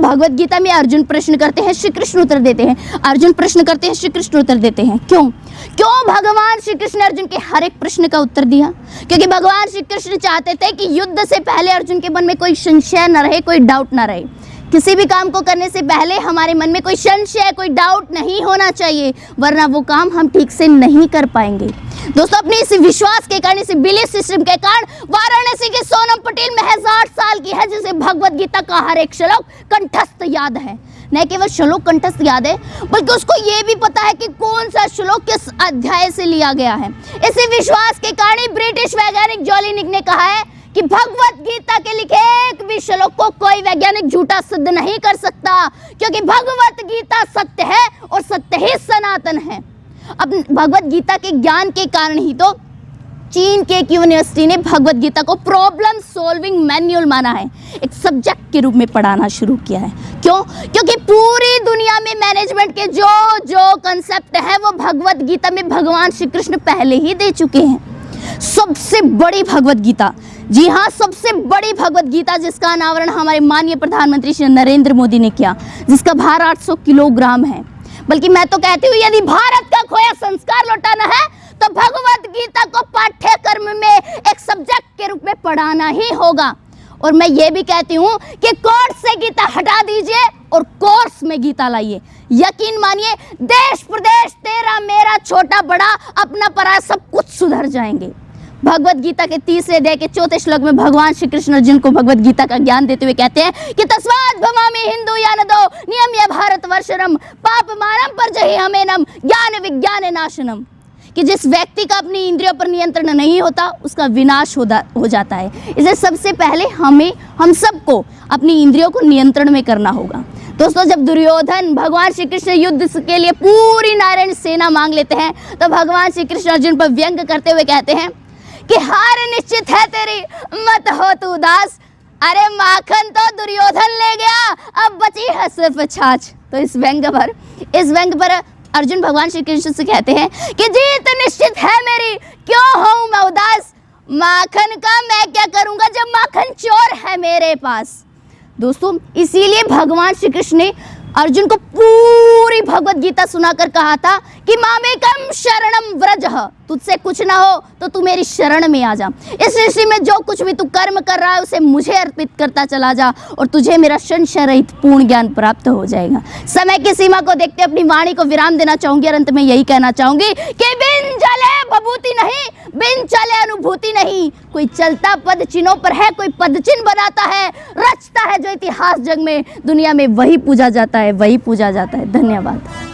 भगवत गीता में अर्जुन प्रश्न करते हैं, श्री कृष्ण उत्तर देते हैं, अर्जुन प्रश्न करते हैं, श्री कृष्ण उत्तर देते हैं। क्यों भगवान श्री कृष्ण ने अर्जुन के हर एक प्रश्न का उत्तर दिया? क्योंकि भगवान श्री कृष्ण चाहते थे कि युद्ध से पहले अर्जुन के मन में कोई संशय न रहे, कोई डाउट न रहे। किसी भी काम को करने से पहले हमारे मन में कोई संशय, कोई डाउट नहीं होना चाहिए, वरना वो काम हम ठीक से नहीं कर पाएंगे। दोस्तों, अपने इस विश्वास के कारण, इस बिलीफ सिस्टम के कारण वाराणसी के सोनम पटेल महज 8 साल की है, जिसे भगवत गीता का हर एक श्लोक कंठस्थ याद है। न केवल श्लोक कंठस्थ याद है, बल्कि उसको ये भी पता है कि कौन सा श्लोक किस अध्याय से लिया गया है। इसी विश्वास के कारण ही ब्रिटिश वैज्ञानिक जोलिनिक ने कहा है कि भगवत गीता के लिखे एक भी श्लोक को कोई वैज्ञानिक झूठा सिद्ध नहीं कर सकता, क्योंकि भगवत गीता सत्य है और सत्य ही सनातन है। अब भगवत गीता के ज्ञान के कारण ही तो चीन के एक यूनिवर्सिटी ने भगवत गीता को प्रॉब्लम सॉल्विंग मैन्युअल माना है, एक सब्जेक्ट के रूप में पढ़ाना शुरू किया है। क्यों? क्योंकि पूरी दुनिया में मैनेजमेंट के जो कंसेप्ट है वो भगवत गीता में भगवान श्री कृष्ण पहले ही दे चुके हैं। सबसे बड़ी भगवत गीता, जी हाँ, सबसे बड़ी भगवत गीता, जिसका अनावरण हमारे माननीय प्रधानमंत्री श्री नरेंद्र मोदी ने किया, जिसका भार 800 किलोग्राम है। बल्कि मैं तो कहती हूँ, यदि भारत का खोया संस्कार लौटाना है तो भगवत गीता को पाठ्यक्रम में एक सब्जेक्ट के रूप में पढ़ाना ही होगा। और मैं ये भी कहती हूँ कि कोर्स से गीता हटा दीजिए और कोर्स में गीता लाइए। यकीन मानिए, देश प्रदेश तेरा मेरा छोटा बड़ा अपना पराया सब कुछ सुधर जाएंगे। भगवत गीता के 3 अध्याय के 4 श्लोक में भगवान श्री कृष्ण अर्जुन को भगवत गीता का ज्ञान देते हुए कहते हैं कि तस्मात् भवामि हिंदू यानदो नियम्य भारतवर्षरम पाप मानम परजहि हमेनम ज्ञान विज्ञान नाशनम। कि जिस व्यक्ति का अपनी इंद्रियों पर नियंत्रण नहीं होता उसका विनाश हो जाता है। इसलिए सबसे पहले हम सबको अपनी इंद्रियों को नियंत्रण में करना होगा। दोस्तों, जब दुर्योधन भगवान श्री कृष्ण युद्ध के लिए पूरी नारायण सेना मांग लेते हैं तो भगवान श्री कृष्ण अर्जुन पर व्यंग करते हुए कहते हैं कि हार निश्चित है तेरी, मत हो तू उदास। अरे माखन तो दुर्योधन ले गया, अब बची है सिर्फ छाछ। तो इस व्यंग पर अर्जुन भगवान श्री कृष्ण से कहते हैं कि जीत निश्चित है मेरी, क्यों हूं मैं उदास। माखन का मैं क्या करूंगा जब माखन चोर है मेरे पास। दोस्तों, इसीलिए भगवान श्री कृष्ण ने अर्जुन को पूरी भगवत गीता सुनाकर कहा था कि मामेकम शरणम व्रजः, तुझसे कुछ ना हो तो तू मेरी शरण में आ जा। इस सृष्टि में जो कुछ भी तू कर्म कर रहा है उसे मुझे अर्पित करता चला जा और तुझे मेरा संशय रहित पूर्ण ज्ञान प्राप्त हो जाएगा। समय की सीमा को देखते अपनी वाणी को विराम देना चाहूंगी और अंत में यही कहना चाहूंगी कि बिन जले भभूति नहीं, बिन चले अनुभूति नहीं। कोई चलता पद चिन्हों पर है, कोई पद चिन्ह बनाता है, रचता है जो इतिहास जग में दुनिया में, वही पूजा जाता है, वही पूजा जाता है। धन्यवाद।